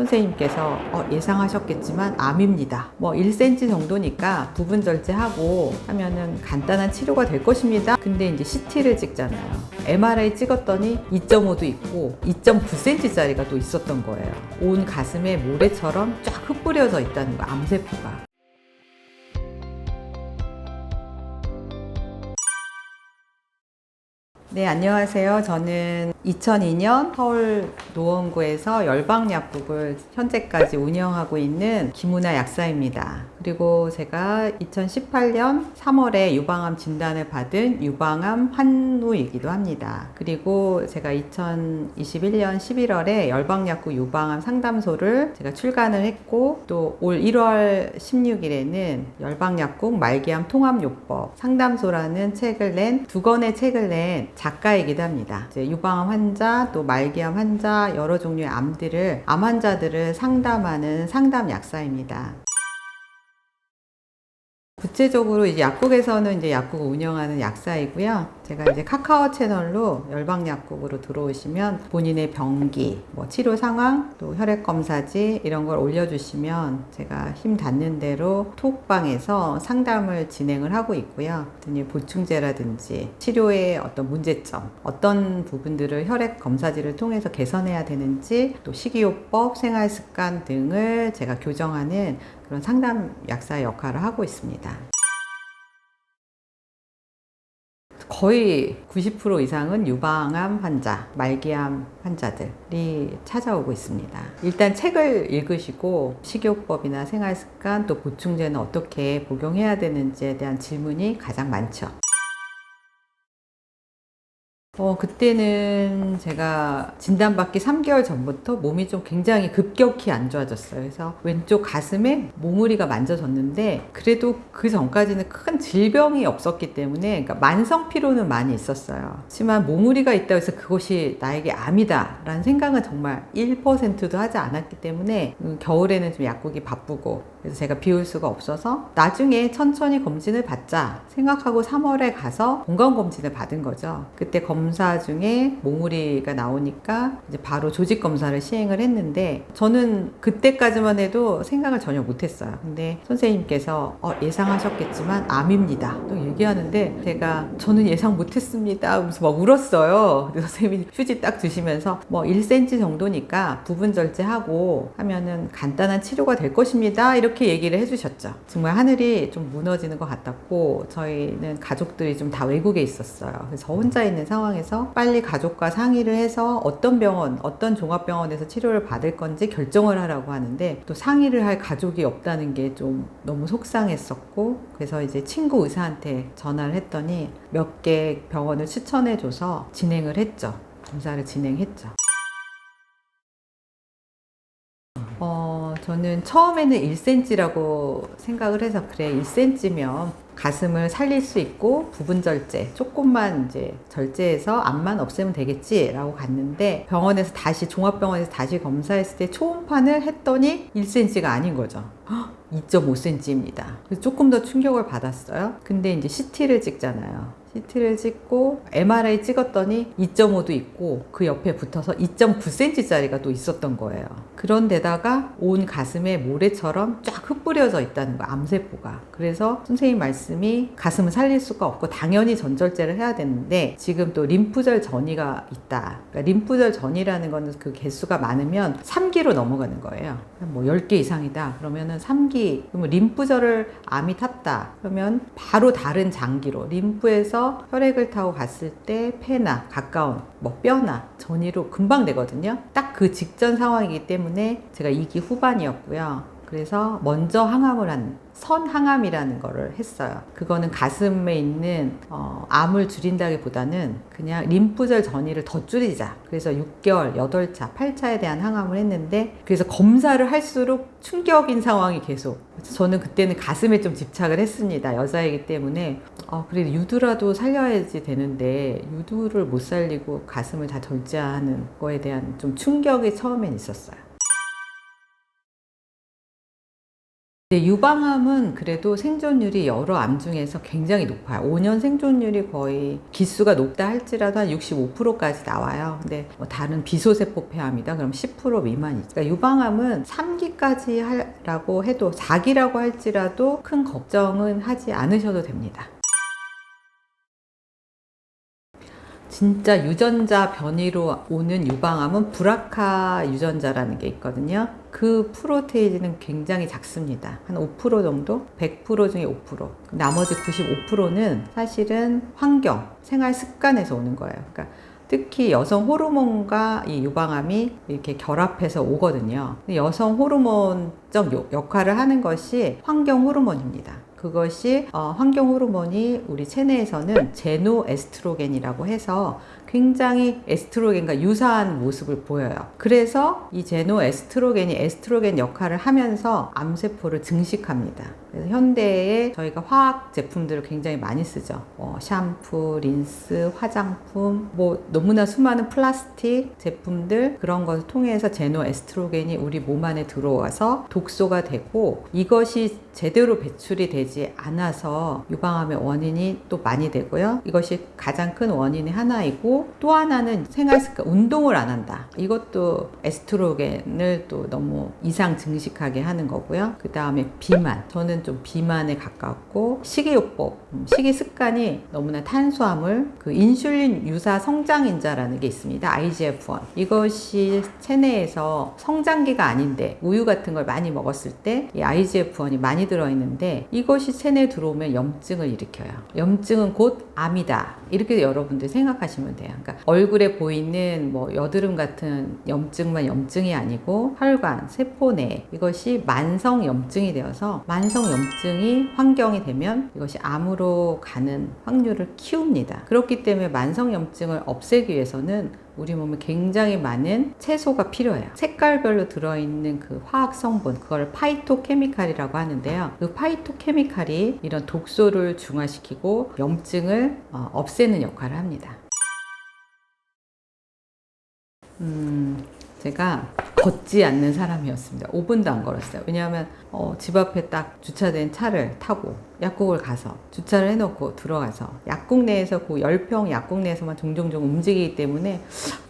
선생님께서 예상하셨겠지만 암입니다. 뭐 1cm 정도니까 부분 절제하고 하면은 간단한 치료가 될 것입니다. 근데 이제 CT를 찍잖아요. MRI 찍었더니 2.5도 있고 2.9cm짜리가 또 있었던 거예요. 온 가슴에 모래처럼 쫙 흩뿌려져 있다는 거, 암세포가. 네, 안녕하세요. 저는 2002년 서울 노원구에서 열방약국을 현재까지 운영하고 있는 김은하 약사입니다. 그리고 제가 2018년 3월에 유방암 진단을 받은 유방암 환우이기도 합니다. 그리고 제가 2021년 11월에 열방약국 유방암 상담소를 제가 출간을 했고, 또 올 1월 16일에는 열방약국 말기암 통합요법 상담소라는 책을 낸, 2권의 책을 낸 작가이기도 합니다. 이제 유방암 환자, 또 말기암 환자, 여러 종류의 암 환자들을 상담하는 상담 약사입니다. 구체적으로 이제 약국에서는 이제 약국을 운영하는 약사이고요. 제가 이제 카카오 채널로 열방약국으로 들어오시면 본인의 병기, 뭐 치료 상황, 또 혈액 검사지 이런 걸 올려주시면 제가 힘 닿는 대로 톡방에서 상담을 진행을 하고 있고요. 보충제라든지 치료의 어떤 문제점, 어떤 부분들을 혈액 검사지를 통해서 개선해야 되는지, 또 식이요법, 생활습관 등을 제가 교정하는 그런 상담 약사의 역할을 하고 있습니다. 거의 90% 이상은 유방암 환자, 말기암 환자들이 찾아오고 있습니다. 일단 책을 읽으시고 식이요법이나 생활습관, 또 보충제는 어떻게 복용해야 되는지에 대한 질문이 가장 많죠. 그때는 제가 진단받기 3개월 전부터 몸이 좀 굉장히 급격히 안 좋아졌어요. 그래서 왼쪽 가슴에 몽우리가 만져졌는데, 그래도 그 전까지는 큰 질병이 없었기 때문에, 그러니까 만성 피로는 많이 있었어요. 하지만 몽우리가 있다고 해서 그것이 나에게 암이다 라는 생각은 정말 1%도 하지 않았기 때문에 겨울에는 좀 약국이 바쁘고, 그래서 제가 비울 수가 없어서 나중에 천천히 검진을 받자 생각하고 3월에 가서 건강검진을 받은 거죠. 그때 검사 중에 몽우리가 나오니까 이제 바로 조직검사를 시행을 했는데, 저는 그때까지만 해도 생각을 전혀 못했어요. 근데 선생님께서 예상하셨겠지만 암입니다 또 얘기하는데, 저는 예상 못했습니다 하면서 막 울었어요. 그래서 선생님이 휴지 딱 주시면서 뭐 1cm 정도니까 부분 절제하고 하면은 간단한 치료가 될 것입니다 이렇게 얘기를 해주셨죠. 정말 하늘이 좀 무너지는 것 같았고, 저희는 가족들이 좀 다 외국에 있었어요. 그래서 저 혼자 있는 상황에서 빨리 가족과 상의를 해서 어떤 병원, 어떤 종합병원에서 치료를 받을 건지 결정을 하라고 하는데, 또 상의를 할 가족이 없다는 게 좀 너무 속상했었고, 그래서 이제 친구 의사한테 전화를 했더니 몇 개 병원을 추천해줘서 진행을 했죠. 검사를 진행했죠. 저는 처음에는 1cm라고 생각을 해서, 그래 1cm면 가슴을 살릴 수 있고 부분 절제, 조금만 이제 절제해서 암만 없애면 되겠지 라고 갔는데, 병원에서 다시, 종합병원에서 다시 검사했을 때 초음파를 했더니 1cm가 아닌 거죠. 2.5cm입니다. 그래서 조금 더 충격을 받았어요. 근데 이제 CT를 찍잖아요. CT를 찍고 MRI 찍었더니 2.5도 있고 그 옆에 붙어서 2.9cm짜리가 또 있었던 거예요. 그런데다가 온 가슴에 모래처럼 쫙 흩뿌려져 있다는 거, 암세포가. 그래서 선생님 말씀이 가슴을 살릴 수가 없고 당연히 전절제를 해야 되는데, 지금 또 림프절 전이가 있다. 그러니까 림프절 전이라는 거는 그 개수가 많으면 3기로 넘어가는 거예요. 뭐 10개 이상이다 그러면은 3기, 그러면 림프절을 암이 탔다 그러면 바로 다른 장기로 림프에서 혈액을 타고 갔을 때 폐나 가까운 뭐 뼈나 전이로 금방 되거든요. 딱 그 직전 상황이기 때문에 제가 2기 후반이었고요. 그래서 먼저 항암을 한 선항암이라는 거를 했어요. 그거는 가슴에 있는 암을 줄인다기보다는 그냥 림프절 전이를 더 줄이자. 그래서 6개월, 8차, 8차에 대한 항암을 했는데, 그래서 검사를 할수록 충격인 상황이 계속. 저는 그때는 가슴에 좀 집착을 했습니다. 여자이기 때문에 그래도 유두라도 살려야지 되는데 유두를 못 살리고 가슴을 다 절제하는 거에 대한 좀 충격이 처음엔 있었어요. 근데 유방암은 그래도 생존율이 여러 암 중에서 굉장히 높아요. 5년 생존율이 거의 기수가 높다 할지라도 한 65%까지 나와요. 근데 뭐 다른 비소세포 폐암이다 그럼 10% 미만이죠. 그러니까 유방암은 3기까지 하라고 해도 4기라고 할지라도 큰 걱정은 하지 않으셔도 됩니다. 진짜 유전자 변이로 오는 유방암은 브라카 유전자라는 게 있거든요. 그 프로테이지는 굉장히 작습니다. 한 5% 정도? 100% 중에 5%. 나머지 95%는 사실은 환경, 생활 습관에서 오는 거예요. 그러니까 특히 여성 호르몬과 이 유방암이 이렇게 결합해서 오거든요. 여성 호르몬적 역할을 하는 것이 환경 호르몬입니다. 그것이 환경 호르몬이 우리 체내에서는 제노에스트로겐이라고 해서 굉장히 에스트로겐과 유사한 모습을 보여요. 그래서 이 제노에스트로겐이 에스트로겐 역할을 하면서 암세포를 증식합니다. 그래서 현대에 저희가 화학 제품들을 굉장히 많이 쓰죠. 샴푸, 린스, 화장품, 뭐 너무나 수많은 플라스틱 제품들 그런 것을 통해서 제노에스트로겐이 우리 몸 안에 들어와서 독소가 되고 이것이 제대로 배출이 되지 않아서 유방암의 원인이 또 많이 되고요. 이것이 가장 큰 원인의 하나이고 또 하나는 생활습관, 운동을 안 한다. 이것도 에스트로겐을 또 너무 이상 증식하게 하는 거고요. 그 다음에 비만. 저는 좀 비만에 가깝고 식이요법, 식이습관이 너무나 탄수화물, 그 인슐린 유사 성장인자라는 게 있습니다. IGF-1. 이것이 체내에서 성장기가 아닌데 우유 같은 걸 많이 먹었을 때 이 IGF-1이 많이 들어있는데 이것이 체내에 들어오면 염증을 일으켜요. 염증은 곧 암이다. 이렇게 여러분들 생각하시면 돼요. 그러니까 얼굴에 보이는 뭐 여드름 같은 염증만 염증이 아니고 혈관, 세포내 이것이 만성 염증이 되어서 만성 염증이 환경이 되면 이것이 암으로 가는 확률을 키웁니다. 그렇기 때문에 만성 염증을 없애기 위해서는 우리 몸에 굉장히 많은 채소가 필요해요. 색깔별로 들어있는 그 화학 성분, 그걸 파이토케미칼이라고 하는데요. 그 파이토케미칼이 이런 독소를 중화시키고 염증을 없애는 역할을 합니다. 제가 걷지 않는 사람이었습니다. 5분도 안 걸었어요. 왜냐하면 집 앞에 딱 주차된 차를 타고 약국을 가서 주차를 해놓고 들어가서 약국 내에서 그 10평 약국 내에서만 종종 움직이기 때문에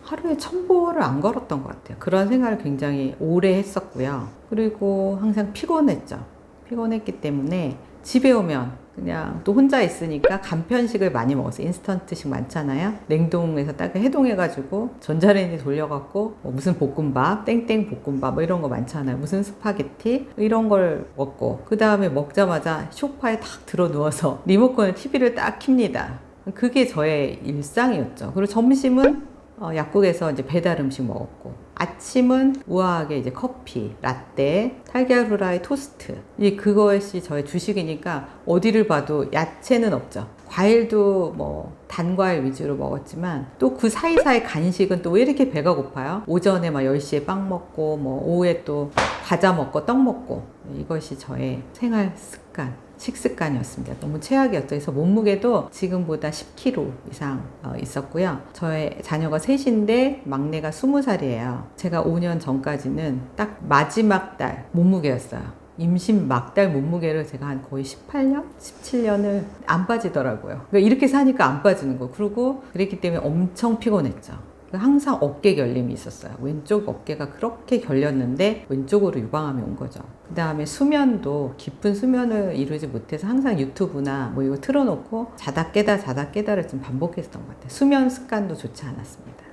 하루에 1000보를 안 걸었던 것 같아요. 그런 생활을 굉장히 오래 했었고요. 그리고 항상 피곤했죠. 피곤했기 때문에 집에 오면 그냥 또 혼자 있으니까 간편식을 많이 먹었어요. 인스턴트식 많잖아요. 냉동에서 딱 해동해가지고 전자레인지 돌려갖고 뭐 무슨 볶음밥, 땡땡 볶음밥 뭐 이런 거 많잖아요. 무슨 스파게티 이런 걸 먹고 그 다음에 먹자마자 소파에 탁 들어 누워서 리모컨을 TV를 딱 켭니다. 그게 저의 일상이었죠. 그리고 점심은 약국에서 이제 배달 음식 먹었고 아침은 우아하게 이제 커피, 라떼, 달걀 후라이, 토스트 그것이 저의 주식이니까 어디를 봐도 야채는 없죠. 과일도 뭐 단과일 위주로 먹었지만 또 그 사이사이 간식은 또 왜 이렇게 배가 고파요? 오전에 막 10시에 빵 먹고 뭐 오후에 또 과자 먹고 떡 먹고 이것이 저의 생활 습관 식습관이었습니다. 너무 최악이었죠. 그래서 몸무게도 지금보다 10kg 이상 있었고요. 저의 자녀가 셋인데 막내가 20살이에요. 제가 5년 전까지는 딱 마지막 달 몸무게였어요. 임신 막달 몸무게를 제가 한 거의 18년? 17년을 안 빠지더라고요. 그러니까 이렇게 사니까 안 빠지는 거. 그리고 그랬기 때문에 엄청 피곤했죠. 항상 어깨 결림이 있었어요. 왼쪽 어깨가 그렇게 결렸는데 왼쪽으로 유방암이 온 거죠. 그 다음에 수면도 깊은 수면을 이루지 못해서 항상 유튜브나 뭐 이거 틀어놓고 자다 깨다를 좀 반복했던 것 같아요. 수면 습관도 좋지 않았습니다.